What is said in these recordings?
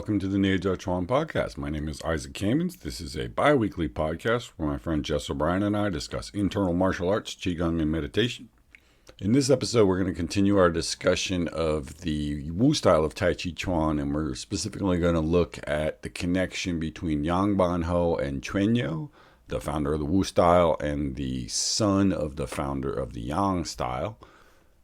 welcome to the Tai Chi Chuan podcast. My name is Isaac Kamens. This is a bi-weekly podcast where my friend Jess O'Brien and I discuss internal martial arts, Qigong, and meditation. In this episode, we're going to continue our discussion of the Wu style of Tai Chi Chuan, and we're specifically going to look at the connection between Ban Huo and Chuan You, the founder of the Wu style and the son of the founder of the Yang style.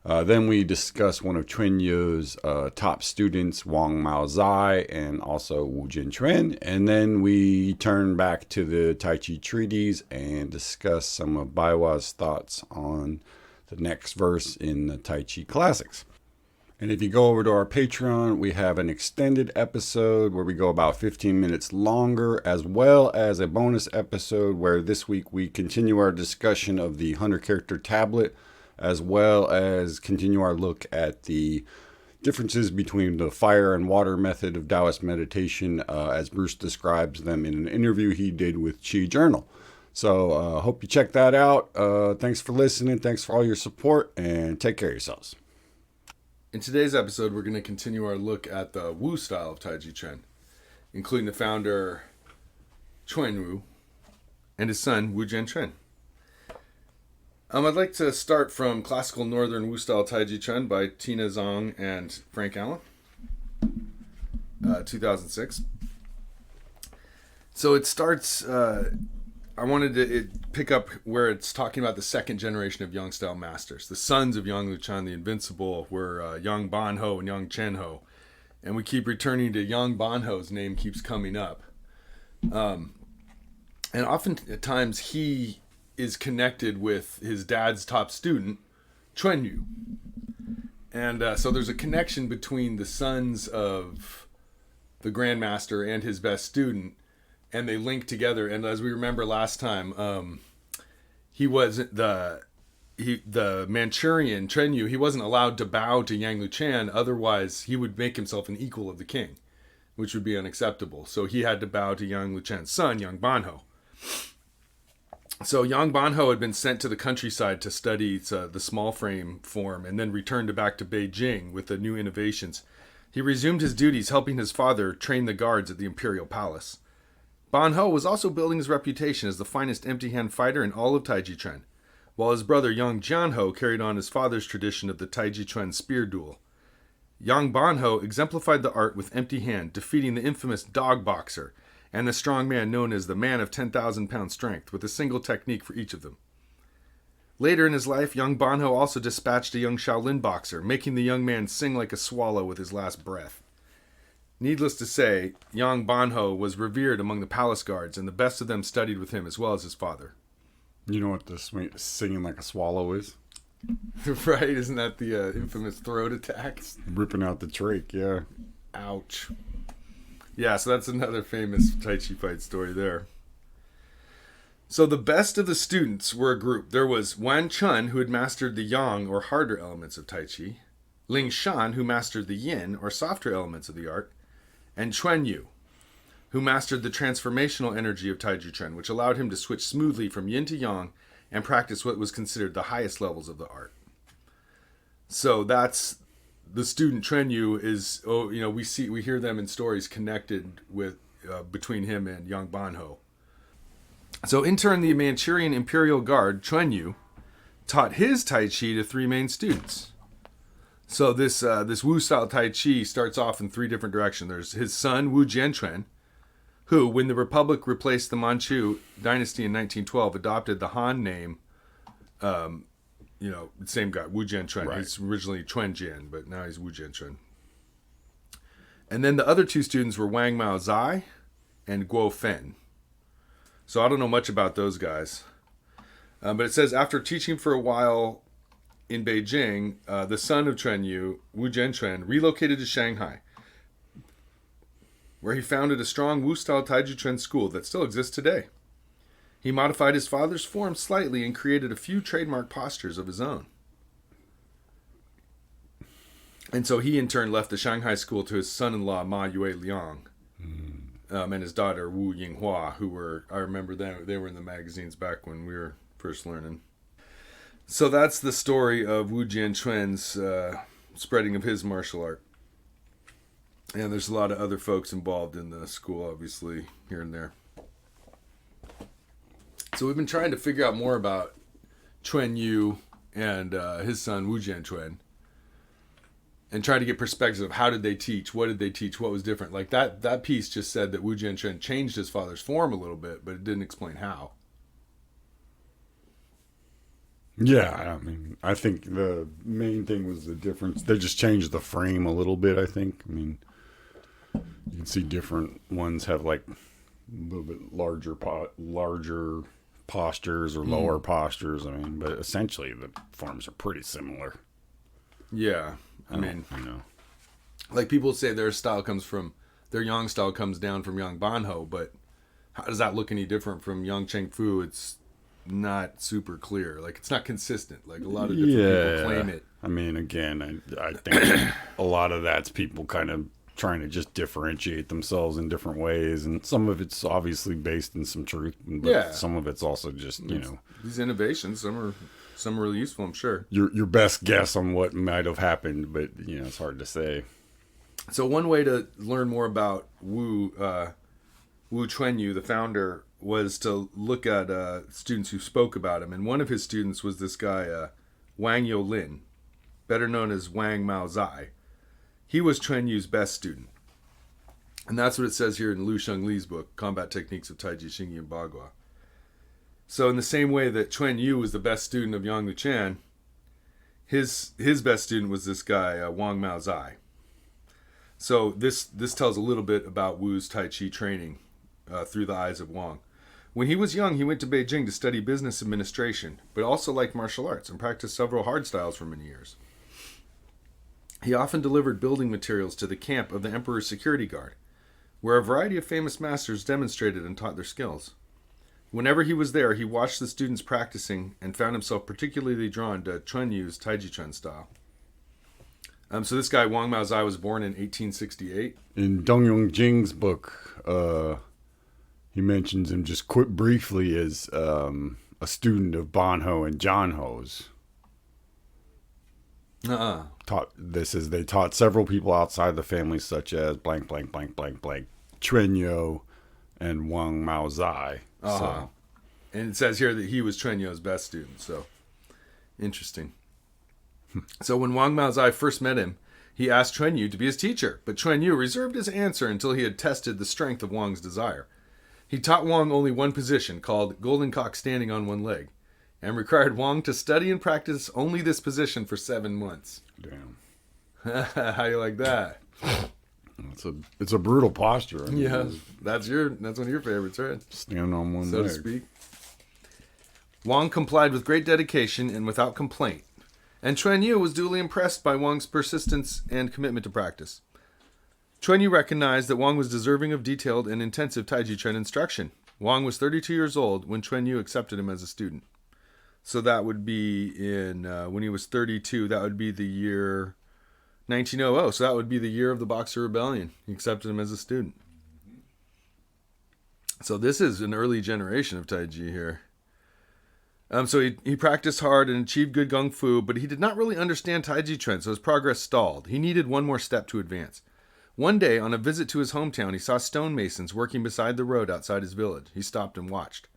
Then we discuss one of Chuan Yu's top students, Wang Mao Zhai, and also Wu Jien Chuan. And then we turn back to the Tai Chi Treatise and discuss some of Ban Huo's thoughts on the next verse in the Tai Chi Classics. And if you go over to our Patreon, we have an extended episode where we go about 15 minutes longer, as well as a bonus episode where this week we continue our discussion of the 100 character tablet, as well as continue our look at the differences between the fire and water method of Taoist meditation, as Bruce describes them in an interview he did with Chi Journal. So hope you check that out. Thanks for listening. Thanks for all your support, and take care of yourselves. In today's episode, we're going to continue our look at the Wu style of Tai Chi Chuan, including the founder Chuan You and his son Wu Jien Chuan. I'd like to start from Classical Northern Wu Style Tai Chi Chuan by Tina Zong and Frank Allen, 2006. So it starts, I wanted to pick up where it's talking about the second generation of Yang style masters. The sons of Yang Luchan, the Invincible, were Yang Ban Huo and Yang Chen Ho. And we keep returning to Yang Ban Huo's name keeps coming up. And oftentimes he is connected with his dad's top student, Chuan You. And so there's a connection between the sons of the Grandmaster and his best student, and they link together. And as we remember last time, he wasn't the Manchurian, Chuan You, he wasn't allowed to bow to Yang Luchan, otherwise he would make himself an equal of the king, which would be unacceptable. So he had to bow to Yang Luchan's son, Yang Ban Huo. So Yang Ban Huo had been sent to the countryside to study the small frame form and then returned back to Beijing with the new innovations. He resumed his duties helping his father train the guards at the imperial palace. Ban Huo was also building his reputation as the finest empty-hand fighter in all of Tai Chi Chuan, while his brother Yang Jianho carried on his father's tradition of the Tai Chi Chuan spear duel. Yang Ban Huo exemplified the art with empty hand, defeating the infamous dog boxer and the strong man known as the man of 10,000 pound strength, with a single technique for each of them. Later in his life, Yang Ban Huo also dispatched a young Shaolin boxer, making the young man sing like a swallow with his last breath. Needless to say, Yang Ban Huo was revered among the palace guards, and the best of them studied with him as well as his father. You know what this singing like a swallow is? Right? Isn't that the infamous throat attack? Ripping out the trach, yeah. Ouch. Yeah, so that's another famous Tai Chi fight story there. So the best of the students were a group. There was Wan Chun, who had mastered the yang or harder elements of Tai Chi, Ling Shan, who mastered the yin or softer elements of the art, and Chuan You, who mastered the transformational energy of Tai Chi Chuan, which allowed him to switch smoothly from yin to yang and practice what was considered the highest levels of the art. So that's the student Chuan You is, we hear them in stories connected with between him and Yang Ban Huo. So in turn, the Manchurian Imperial Guard, Chuan You, taught his Tai Chi to three main students. So this Wu style Tai Chi starts off in three different directions. There's his son, Wu Jien Chuan, who, when the Republic replaced the Manchu dynasty in 1912, adopted the Han name, same guy, Wu Jien Chuan. Right. He's originally Chuan Jian, but now he's Wu Jien Chuan. And then the other two students were Wang Mao Zhai and Guo Fen. So I don't know much about those guys. But it says, after teaching for a while in Beijing, the son of Chuan You, Wu Jien Chuan, relocated to Shanghai, where he founded a strong Wu-style Tai Chi Chuan school that still exists today. He modified his father's form slightly and created a few trademark postures of his own. And so he in turn left the Shanghai school to his son-in-law Ma Yue Liang, and his daughter Wu Yinghua, who were, I remember them, they were in the magazines back when we were first learning. So that's the story of Wu Jien Chuan's spreading of his martial art. And there's a lot of other folks involved in the school, obviously, here and there. So we've been trying to figure out more about Chuan You and his son, Wu Jien Chuan, and trying to get perspectives of how did they teach, what did they teach, what was different. Like that piece just said that Wu Jien Chuan changed his father's form a little bit, but it didn't explain how. Yeah, I mean, I think the main thing was the difference. They just changed the frame a little bit, I think. I mean, you can see different ones have like a little bit larger postures or lower postures. I mean, but essentially the forms are pretty similar. Yeah, I mean, you know, like people say their Yang style comes down from Yang Ban Huo, but how does that look any different from Yang Cheng Fu? It's not super clear. Like it's not consistent. Like a lot of different people claim it. I mean, again, I think a lot of that's people kind of trying to just differentiate themselves in different ways, and some of it's obviously based in some truth, but some of it's also just these innovations. Some are really useful, I'm sure. Your best guess on what might have happened, but it's hard to say. So one way to learn more about Wu Chuan You, the founder, was to look at students who spoke about him, and one of his students was this guy Wang Lin, better known as Wang Mao Zhai. He was Chuan Yu's best student. And that's what it says here in Lu Sheng Li's book, Combat Techniques of Tai Chi Xingyi and Bagua. So in the same way that Chuan Yu was the best student of Yang Luchan, his best student was this guy, Wang Mao Zhai. So this tells a little bit about Wu's Tai Chi training through the eyes of Wang. When he was young, he went to Beijing to study business administration, but also liked martial arts and practiced several hard styles for many years. He often delivered building materials to the camp of the Emperor's security guard, where a variety of famous masters demonstrated and taught their skills. Whenever he was there, he watched the students practicing and found himself particularly drawn to Chuan Yu's Tai Chi Chuan style. So this guy, Wang Mao Zhai, was born in 1868. In Dong Yong Jing's book, he mentions him just briefly as a student of Ban Huo and Zhan Ho's. They taught several people outside the family, such as blank, blank, blank, blank, blank, Chuan You and Wang Mao Zhai. So. And it says here that he was Chuan Yu's best student. So, interesting. So when Wang Mao Zhai first met him, he asked Chuan Yu to be his teacher, but Chuan Yu reserved his answer until he had tested the strength of Wang's desire. He taught Wang only one position, called Golden Cock standing on one leg, and required Wang to study and practice only this position for 7 months. Damn. How you like that? It's a brutal posture. I mean, that's one of your favorites, right? Stand on one leg, so to speak. Wang complied with great dedication and without complaint, and Chuan Yu was duly impressed by Wang's persistence and commitment to practice. Chuan Yu recognized that Wang was deserving of detailed and intensive Tai Chi Chuan instruction. Wang was 32 years old when Chuan Yu accepted him as a student. So that would be when he was 32, that would be the year 1900. So that would be the year of the Boxer Rebellion. He accepted him as a student. So this is an early generation of Tai Chi here. So he practiced hard and achieved good Kung Fu, but he did not really understand Tai Chi Chuan, so his progress stalled. He needed one more step to advance. One day, on a visit to his hometown, he saw stonemasons working beside the road outside his village. He stopped and watched.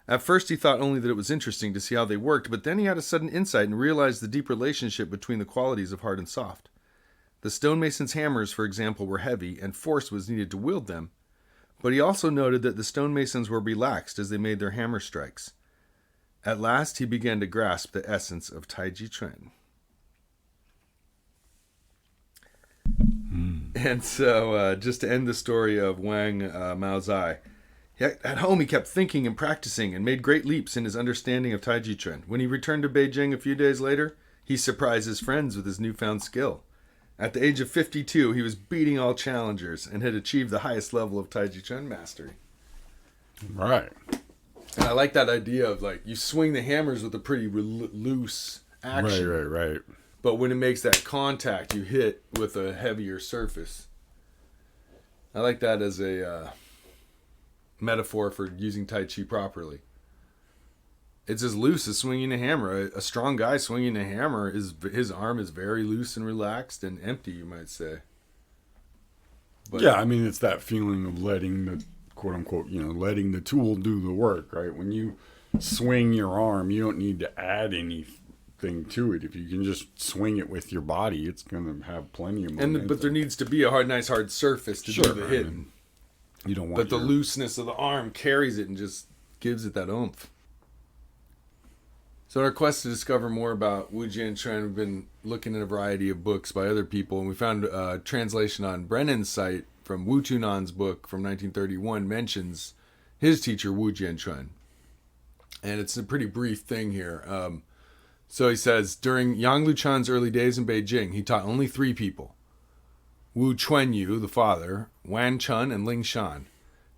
At first, he thought only that it was interesting to see how they worked, but then he had a sudden insight and realized the deep relationship between the qualities of hard and soft. The stonemasons' hammers, for example, were heavy, and force was needed to wield them, but he also noted that the stonemasons were relaxed as they made their hammer strikes. At last, he began to grasp the essence of Tai Chi Chuan. And so, just to end the story of Wang Mao Zhai, at home he kept thinking and practicing and made great leaps in his understanding of Tai Chi Chuan. When he returned to Beijing a few days later, he surprised his friends with his newfound skill. At the age of 52, he was beating all challengers and had achieved the highest level of Tai Chi Chuan mastery. Right. And I like that idea of, like, you swing the hammers with a pretty loose action. Right. But when it makes that contact, you hit with a heavier surface. I like that as a metaphor for using Tai Chi properly. It's as loose as swinging a hammer. A strong guy swinging a hammer, his arm is very loose and relaxed and empty, you might say. But, yeah, I mean, it's that feeling of letting the quote unquote, letting the tool do the work, right? When you swing your arm, you don't need to add anything to it. If you can just swing it with your body, it's going to have plenty of momentum. but there needs to be a nice hard surface to do the hitting. mean, you don't want But the looseness of the arm carries it and just gives it that oomph. So in our quest to discover more about Wu Jien Chuan, we've been looking at a variety of books by other people, and we found a translation on Brennan's site from Wu Tunan's book from 1931 mentions his teacher, Wu Jien Chuan. And it's a pretty brief thing here. So he says, during Yang Luchan's early days in Beijing, he taught only 3 people. Wu Chuan You, the father, Wan Chun, and Ling Shan.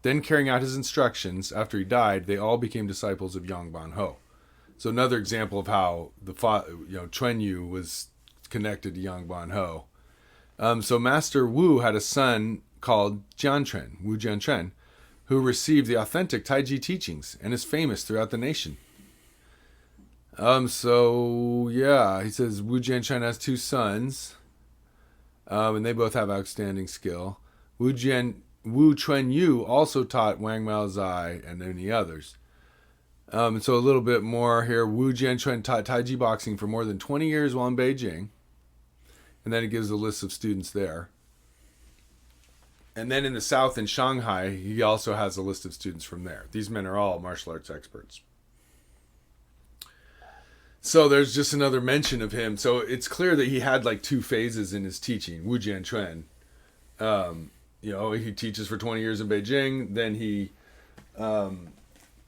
Then carrying out his instructions, after he died, they all became disciples of Yang Ban Huo. So another example of how Chuan Yu was connected to Yang Ban Huo. So Master Wu had a son called Jiantren, Wu Jien Chuan, who received the authentic Tai Chi teachings and is famous throughout the nation. He says Wu Jien Chuan has 2 sons, and they both have outstanding skill. Wu Chuan Yu also taught Wang Mao Zhai and many others. So a little bit more here. Wu Jien Chuan taught Tai Chi boxing for more than 20 years while in Beijing. And then it gives a list of students there. And then in the south in Shanghai, he also has a list of students from there. These men are all martial arts experts. So there's just another mention of him. So it's clear that he had like 2 phases in his teaching. Wu Jien Chuan, he teaches for 20 years in Beijing. Then he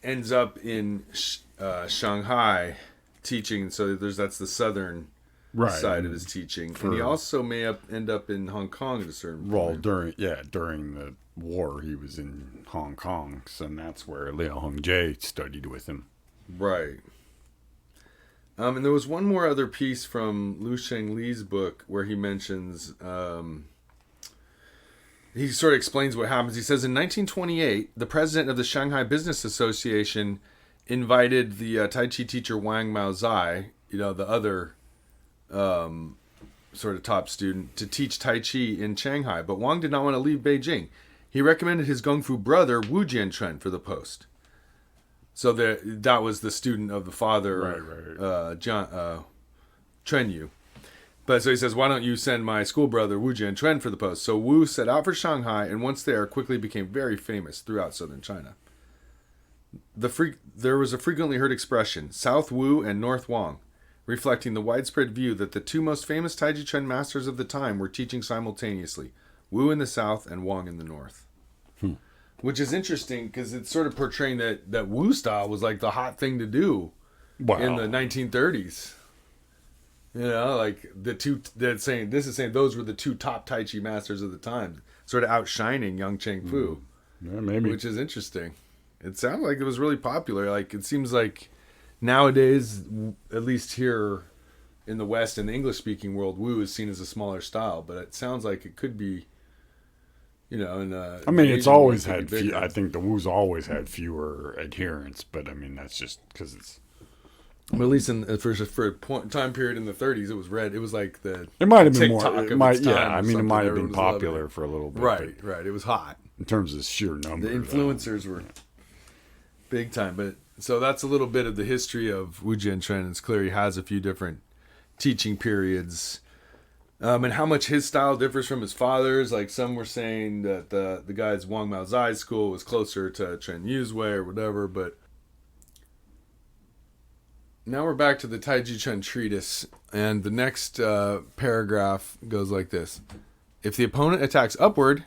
ends up in Shanghai teaching. So that's the southern side of his teaching. And he also may end up in Hong Kong at a certain point. During the war, he was in Hong Kong, and that's where Liao Hongzhi studied with him. Right. And there was one more other piece from Lu Sheng Li's book where he mentions, he sort of explains what happens. He says, in 1928, the president of the Shanghai Business Association invited the Tai Chi teacher Wang Mao Zhai, the other sort of top student, to teach Tai Chi in Shanghai. But Wang did not want to leave Beijing. He recommended his Kung Fu brother, Wu Jien Chuan, for the post. So that was the student of the father, Chuan You. But so he says, why don't you send my school brother, Wu Jien Chuan, for the post? So Wu set out for Shanghai, and once there, quickly became very famous throughout southern China. There was a frequently heard expression, South Wu and North Wang, reflecting the widespread view that the 2 most famous Tai Chi Chuan masters of the time were teaching simultaneously, Wu in the south and Wang in the north. Which is interesting because it's sort of portraying that Wu style was like the hot thing to do in the 1930s. Like saying those were the 2 top Tai Chi masters of the time, sort of outshining Yang Cheng Fu. Yeah, maybe. Which is interesting. It sounded like it was really popular. Like it seems like nowadays, at least here in the West, in the English-speaking world, Wu is seen as a smaller style, but it sounds like it could be, it's always had I think the Wu's always had fewer adherents, but I mean, that's just because it's... But at least for a time period in the 30s, it was red. It was like it might have been TikTok more. It might have been popular for a little bit. Right. It was hot in terms of sheer numbers. The influencers were big time. But so that's a little bit of the history of Wu Jien Chuan. It's clear he has a few different teaching periods, and how much his style differs from his father's. Like some were saying that the guy's Wang Mao Zhai's school was closer to Chuan Yu's way or whatever, but. Now we're back to the Tai Chi Chuan Treatise, and the next paragraph goes like this. If the opponent attacks upward,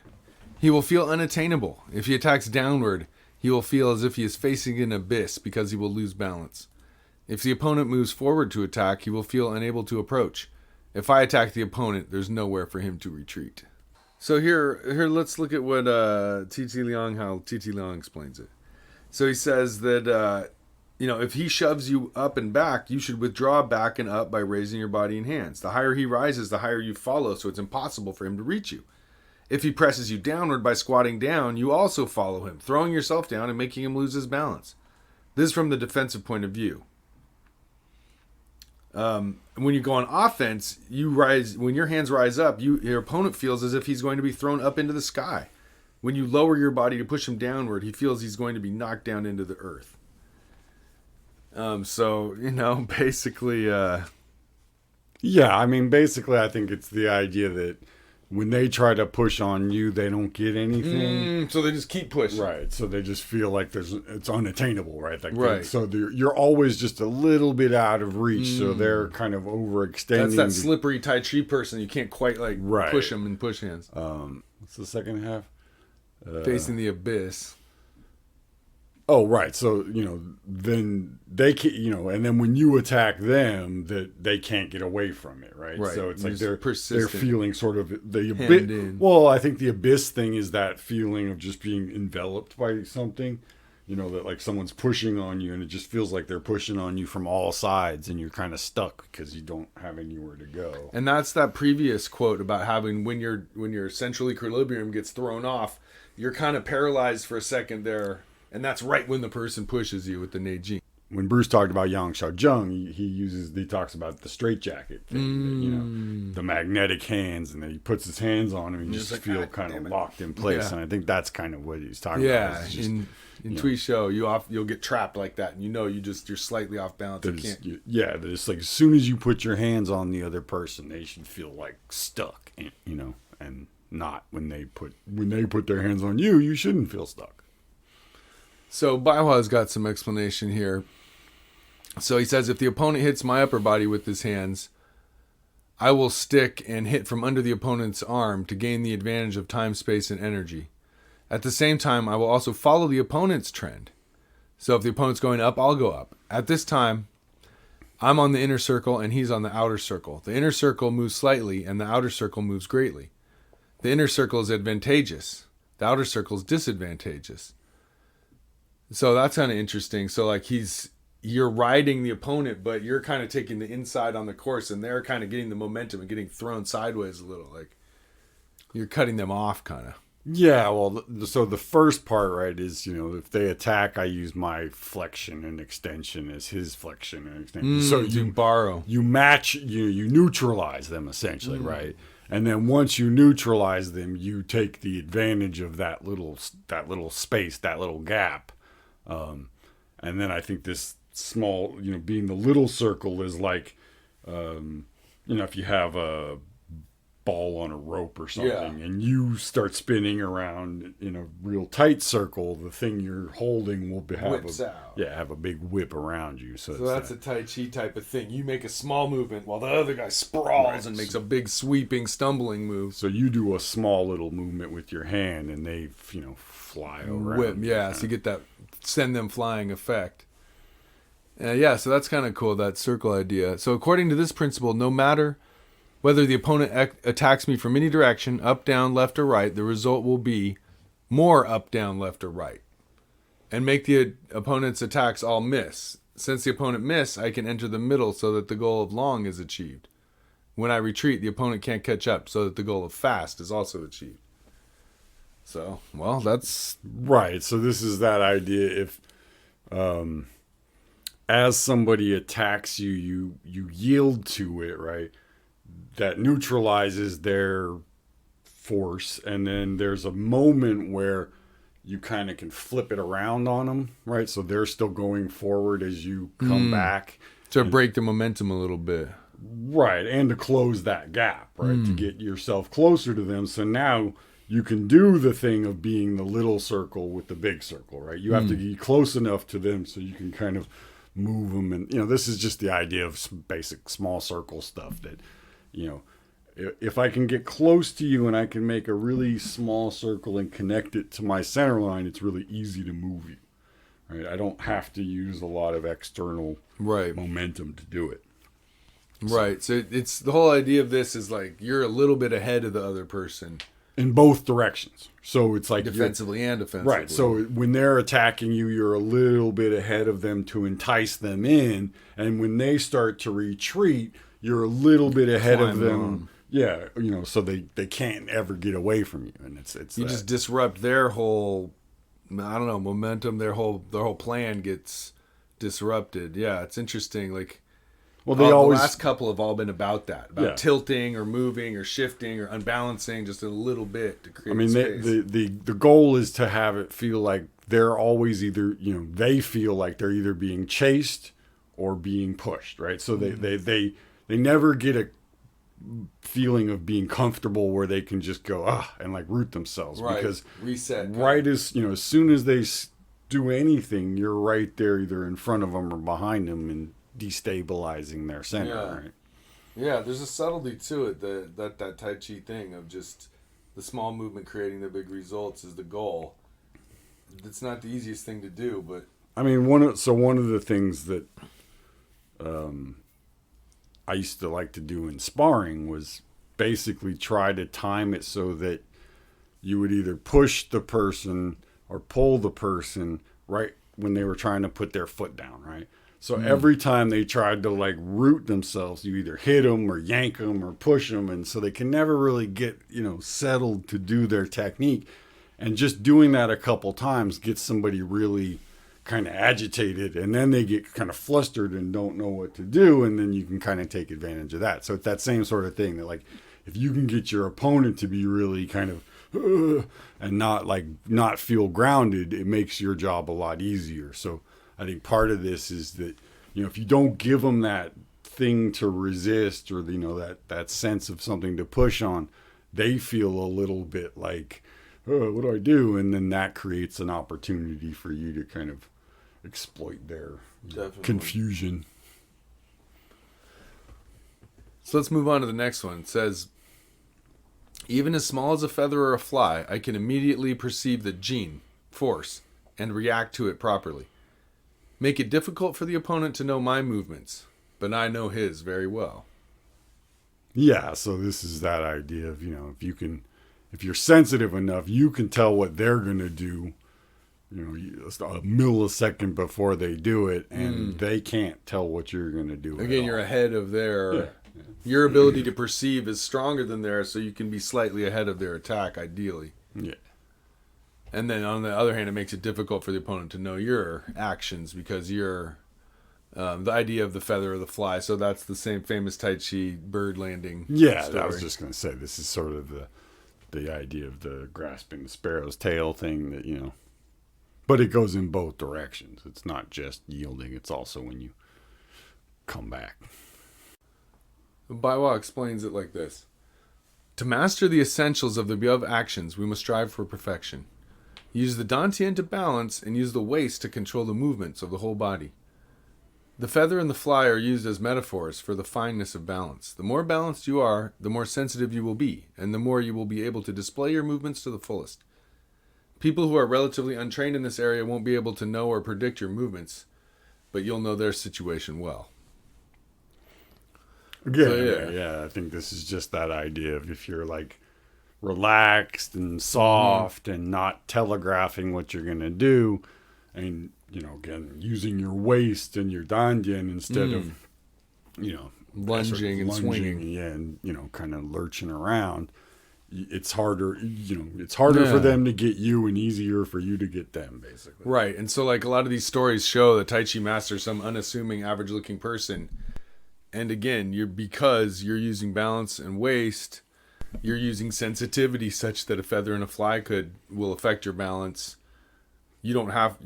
he will feel unattainable. If he attacks downward, he will feel as if he is facing an abyss because he will lose balance. If the opponent moves forward to attack, he will feel unable to approach. If I attack the opponent, there's nowhere for him to retreat. So here let's look at what how T.T. Liang explains it. So he says that... if he shoves you up and back, you should withdraw back and up by raising your body and hands. The higher he rises, the higher you follow, so it's impossible for him to reach you. If he presses you downward by squatting down, you also follow him, throwing yourself down and making him lose his balance. This is from the defensive point of view. When you go on offense, when your hands rise up, your opponent feels as if he's going to be thrown up into the sky. When you lower your body to push him downward, he feels he's going to be knocked down into the earth. So, basically... Yeah, I mean, basically, I think it's the idea that when they try to push on you, they don't get anything. So they just keep pushing. Right, so they just feel like it's unattainable, right? Like right. So you're always just a little bit out of reach, so they're kind of overextending. That's that slippery Tai Chi person. You can't quite, push them and push hands. What's the second half? Facing the abyss. Oh, right. So, then they can, and then when you attack them, that they can't get away from it, right? Right. So it's like they're feeling sort of the abyss. Well, I think the abyss thing is that feeling of just being enveloped by something, that like someone's pushing on you and it just feels like they're pushing on you from all sides and you're kind of stuck because you don't have anywhere to go. And that's that previous quote about having when your central equilibrium gets thrown off, you're kind of paralyzed for a second there. And that's right when the person pushes you with the Neijing. When Bruce talked about Yang Xiaozheng, he talks about the straitjacket thing, the magnetic hands, and then he puts his hands on him and you just feel kind of locked in place. Yeah. And I think that's kind of what he's talking about. Yeah, in Tui Shou, you'll get trapped like that, and you're slightly off balance. It's like as soon as you put your hands on the other person, they should feel like stuck, and not when they put their hands on you, you shouldn't feel stuck. So Ban Huo's got some explanation here. So he says, if the opponent hits my upper body with his hands, I will stick and hit from under the opponent's arm to gain the advantage of time, space, and energy. At the same time, I will also follow the opponent's trend. So if the opponent's going up, I'll go up. At this time, I'm on the inner circle and he's on the outer circle. The inner circle moves slightly and the outer circle moves greatly. The inner circle is advantageous. The outer circle is disadvantageous. So that's kind of interesting. So you're riding the opponent, but you're kind of taking the inside on the course, and they're kind of getting the momentum and getting thrown sideways a little. Like you're cutting them off, kind of. Yeah. Well, so the first part, right, is if they attack, I use my flexion and extension as his flexion and extension. So you match, you neutralize them essentially, right? And then once you neutralize them, you take the advantage of that little space, that little gap. And then I think this small, being the little circle is like, if you have a ball on a rope or something and you start spinning around in a real tight circle, the thing you're holding will have a big whip around you. So that's a Tai Chi type of thing. You make a small movement while the other guy sprawls and makes a big sweeping stumbling move. So you do a small little movement with your hand and they, fly around. Whip, so you get that send them flying effect. So that's kind of cool, that circle idea. So according to this principle, no matter whether the opponent attacks me from any direction, up, down, left, or right, the result will be more up, down, left, or right. And make the opponent's attacks all miss. Since the opponent miss, I can enter the middle so that the goal of long is achieved. When I retreat, the opponent can't catch up so that the goal of fast is also achieved. So, that's... Right, so this is that idea if... as somebody attacks you yield to it, right? That neutralizes their force, and then there's a moment where you kind of can flip it around on them, right? So they're still going forward as you come back. To break the momentum a little bit. Right, and to close that gap, right? To get yourself closer to them. So now you can do the thing of being the little circle with the big circle, right? You have to be close enough to them so you can kind of move them. And, this is just the idea of some basic small circle stuff that, if I can get close to you and I can make a really small circle and connect it to my center line, it's really easy to move you, right? I don't have to use a lot of external momentum to do it. Right. So it's the whole idea of this is like you're a little bit ahead of the other person. In both directions. So it's like defensively and offensively. Right. So when they're attacking you, you're a little bit ahead of them to entice them in. And when they start to retreat, you're a little bit ahead of them. Yeah. So they can't ever get away from you. And it's you just disrupt their whole, momentum. Their whole plan gets disrupted. Yeah. It's interesting. Like Well, they always... The last couple have all been about that. About tilting or moving or shifting or unbalancing just a little bit to create space. The goal is to have it feel like they're always either, they feel like they're either being chased or being pushed, right? So they never get a feeling of being comfortable where they can just go, and like root themselves. Right. Because reset. Right as soon as they do anything, you're right there either in front of them or behind them and destabilizing their center, right? Yeah, there's a subtlety to it that Tai Chi thing of just the small movement creating the big results is the goal. It's not the easiest thing to do, but I mean, one of the things that I used to like to do in sparring was basically try to time it so that you would either push the person or pull the person right when they were trying to put their foot down, right? So every time they tried to like root themselves, you either hit them or yank them or push them. And so they can never really get, settled to do their technique. And just doing that a couple times gets somebody really kind of agitated, and then they get kind of flustered and don't know what to do. And then you can kind of take advantage of that. So it's that same sort of thing that like, if you can get your opponent to be really kind of, and not feel grounded, it makes your job a lot easier. So I think part of this is that, if you don't give them that thing to resist or, that sense of something to push on, they feel a little bit like, oh, what do I do? And then that creates an opportunity for you to kind of exploit their confusion. So let's move on to the next one. It says, even as small as a feather or a fly, I can immediately perceive the gene, force, and react to it properly. Make it difficult for the opponent to know my movements, but I know his very well. Yeah, so this is that idea of, if you're sensitive enough, you can tell what they're going to do, a millisecond before they do it, and they can't tell what you're going to do. Again, you're ahead of their... Your ability to perceive is stronger than theirs, so you can be slightly ahead of their attack, ideally. Yeah. And then on the other hand, it makes it difficult for the opponent to know your actions because you're the idea of the feather or the fly. So that's the same famous Tai Chi bird landing story. I was just going to say, this is sort of the idea of the grasping the sparrow's tail thing that, but it goes in both directions. It's not just yielding. It's also when you come back. Ban Huo explains it like this. To master the essentials of the above actions, we must strive for perfection. Use the dantian to balance and use the waist to control the movements of the whole body. The feather and the fly are used as metaphors for the fineness of balance. The more balanced you are, the more sensitive you will be, and the more you will be able to display your movements to the fullest. People who are relatively untrained in this area won't be able to know or predict your movements, but you'll know their situation well. I think this is just that idea of if you're like relaxed and soft and not telegraphing what you're going to do, and again using your waist and your dantian instead of lunging and swinging, and kind of lurching around, it's harder for them to get you and easier for you to get them, basically. Right. And so like a lot of these stories show the Tai Chi master some unassuming average looking person. And again, because you're using balance and waist, you're using sensitivity such that a feather and a fly will affect your balance. You don't have,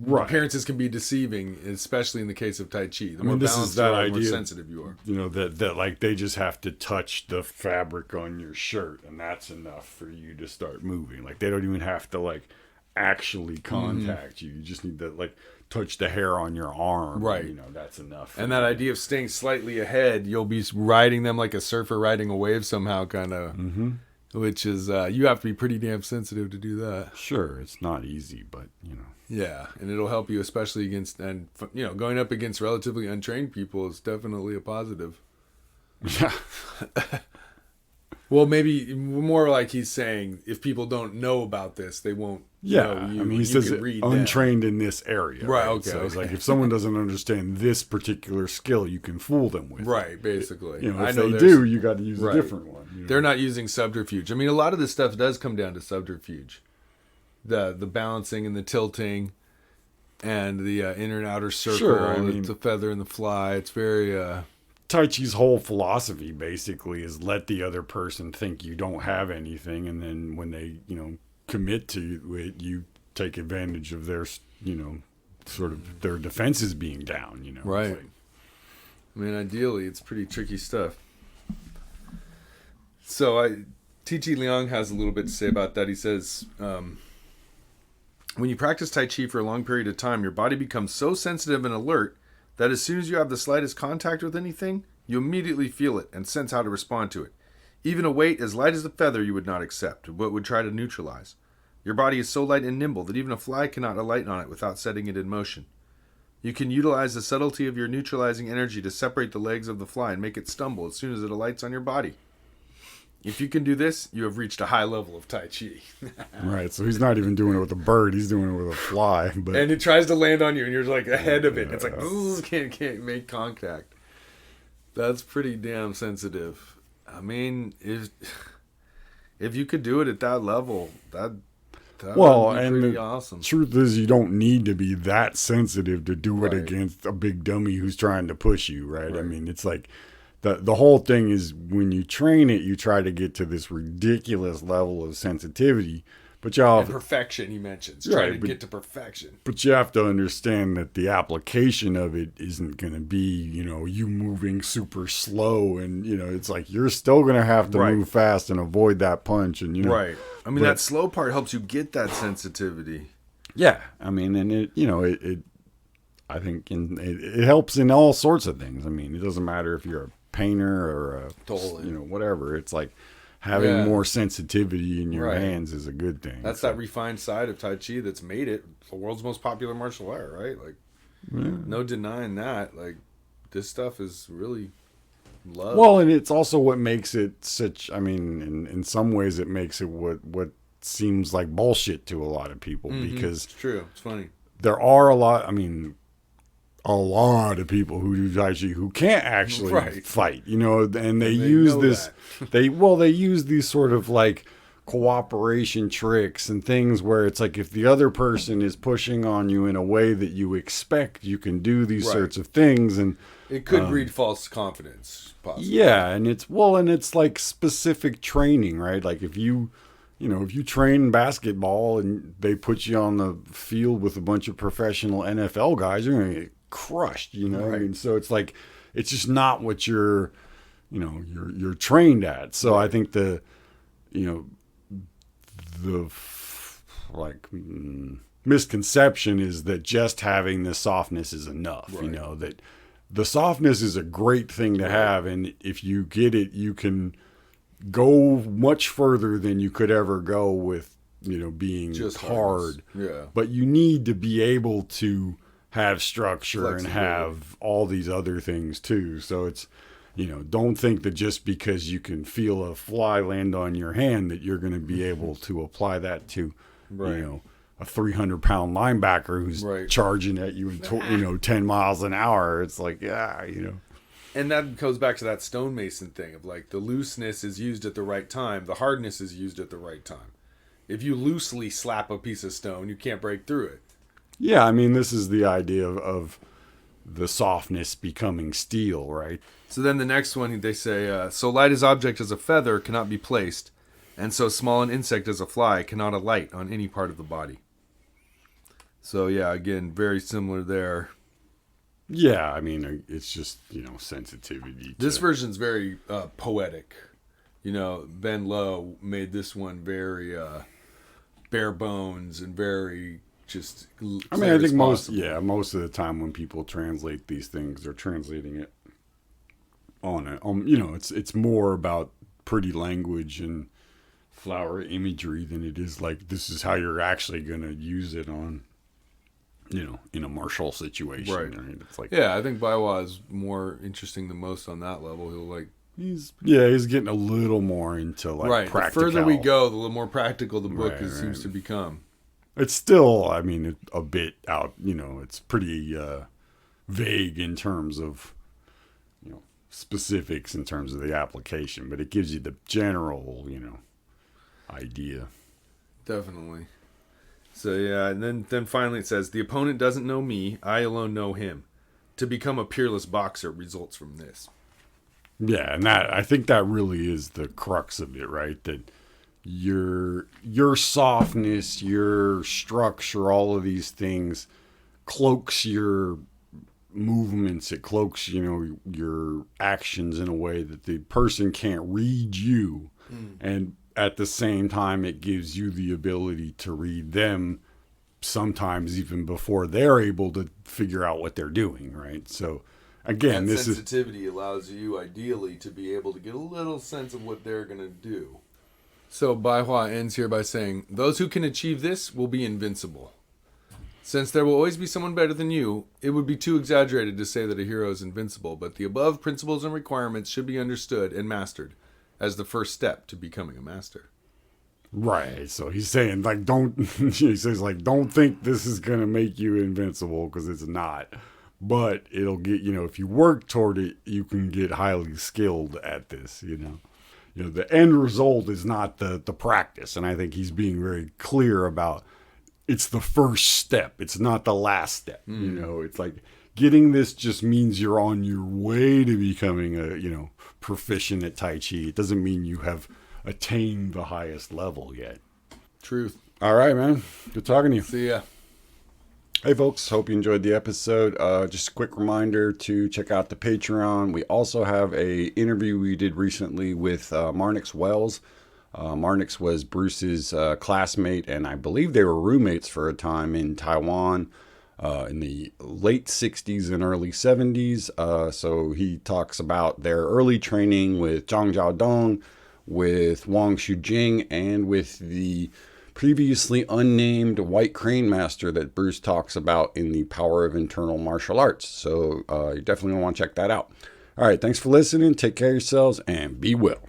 appearances can be deceiving, especially in the case of Tai Chi. The more balanced you are, the more sensitive you are. That like they just have to touch the fabric on your shirt, and that's enough for you to start moving. Like they don't even have to like actually contact you. You just need to like touch the hair on your arm. Right. That's enough. And that idea of staying slightly ahead, you'll be riding them like a surfer riding a wave somehow, kind of. Mm-hmm. Which is, you have to be pretty damn sensitive to do that. Sure, it's not easy, but, Yeah, and it'll help you, especially against, and, going up against relatively untrained people is definitely a positive. Yeah. Well, maybe more like he's saying, if people don't know about this, they won't know you. I mean, he says untrained in this area. Right, okay. So it's like, if someone doesn't understand this particular skill, you can fool them with Right, basically. If they do, you got to use a different one. They're not using subterfuge. I mean, a lot of this stuff does come down to subterfuge. The balancing and the tilting. and the inner and outer circle, Sure, I mean, the feather and the fly. It's very Tai Chi's whole philosophy basically is let the other person think you don't have anything, and then when they, commit to it, you take advantage of their, sort of their defenses being down, right. Like, I mean, ideally, it's pretty tricky stuff. So T.T. Liang has a little bit to say about that. He says, when you practice Tai Chi for a long period of time, your body becomes so sensitive and alert that as soon as you have the slightest contact with anything, you immediately feel it and sense how to respond to it. Even a weight as light as a feather you would not accept, but would try to neutralize. Your body is so light and nimble that even a fly cannot alight on it without setting it in motion. You can utilize the subtlety of your neutralizing energy to separate the legs of the fly and make it stumble as soon as it alights on your body. If you can do this, you have reached a high level of Tai Chi. right. So he's not even doing it with a bird; he's doing it with a fly. But and it tries to land on you, and you're like ahead of it. It's like can't make contact. That's pretty damn sensitive. I mean, if you could do it at that level, that would be pretty awesome. Truth is, you don't need to be that sensitive to do it Right. against a big dummy who's trying to push you, right? I mean, it's like the whole thing is when you train it, you try to get to this ridiculous level of sensitivity, but And perfection, he mentions. Trying to get to perfection. But you have to understand that the application of it isn't going to be, you moving super slow, and it's like you're still going to have to move fast and avoid that punch, and right. I mean, that slow part helps you get that sensitivity. Yeah, I mean, and it I think it helps in all sorts of things. I mean, it doesn't matter if you're a painter or a, whatever. It's like having more sensitivity in your hands is a good thing. That's that refined side of Tai Chi that's made it the world's most popular martial art, right? Like, no denying that. Like, this stuff is really loved. Well, and it's also what makes it such. I mean, in some ways, it makes it what seems like bullshit to a lot of people because it's true. It's funny. There are a lot of people who do Tai Chi who can't actually fight, and they use this. They use these sort of like cooperation tricks and things where it's like if the other person is pushing on you in a way that you expect, you can do these sorts of things, and it could breed false confidence. Possibly. Yeah, and it's like specific training, right? Like if you train basketball and they put you on the field with a bunch of professional NFL guys, you're going to get crushed, I mean, so it's like, it's just not what you're trained at. So I think the misconception is that just having this softness is enough, that the softness is a great thing to have. And if you get it, you can go much further than you could ever go with, being just hard. Yeah. But you need to be able to have structure and have all these other things too. So it's, don't think that just because you can feel a fly land on your hand that you're going to be able to apply that to, a 300-pound linebacker who's charging at you at 10 miles an hour. It's like, And that goes back to that stonemason thing of like the looseness is used at the right time. The hardness is used at the right time. If you loosely slap a piece of stone, you can't break through it. Yeah, I mean, this is the idea of the softness becoming steel, right? So then the next one, they say, so light as object as a feather cannot be placed, and so small an insect as a fly cannot alight on any part of the body. So yeah, again, very similar there. Yeah, I mean, it's just, sensitivity. This version's very poetic. Ben Lowe made this one very bare bones and very just. I mean, I think most of the time when people translate these things, they're translating it on it. It's more about pretty language and flower imagery than it is like this is how you're actually going to use it on. In a martial situation, right? It's like, I think Baiwa is more interesting than most on that level. He's getting a little more into like practical. The further we go, the little more practical the book seems to become. It's still, I mean, a bit out. It's pretty vague in terms of specifics in terms of the application, but it gives you the general idea. Definitely. So yeah, and then finally it says, the opponent doesn't know me, I alone know him. To become a peerless boxer results from this. Yeah, and that I think that really is the crux of it, right? That your softness, your structure, all of these things cloaks your movements. It cloaks, your actions in a way that the person can't read you, and at the same time, it gives you the ability to read them. Sometimes even before they're able to figure out what they're doing, right? So again, That this sensitivity allows you ideally to be able to get a little sense of what they're going to do. So Bai Hua ends here by saying, those who can achieve this will be invincible. Since there will always be someone better than you, it would be too exaggerated to say that a hero is invincible, but the above principles and requirements should be understood and mastered as the first step to becoming a master. right. So he's saying like don't he says like don't think this is going to make you invincible, because it's not. But it'll get, if you work toward it, you can get highly skilled at this, the end result is not the practice. And I think he's being very clear about it's the first step. It's not the last step. It's like getting this just means you're on your way to becoming a, proficient at Tai Chi. It doesn't mean you have attained the highest level yet. Truth. All right, man. Good talking to you. See ya. Hey folks, hope you enjoyed the episode. Just a quick reminder to check out the Patreon. We also have a interview we did recently with Marnix Wells. Marnix was Bruce's classmate, and I believe they were roommates for a time in Taiwan in the late 60s and early 70s. So he talks about their early training with Zhang Jiaodong, with Wang Shujing, and with the previously unnamed White Crane Master that Bruce talks about in The Power of Internal Martial Arts. So you definitely want to check that out. All right, thanks for listening. Take care of yourselves and be well.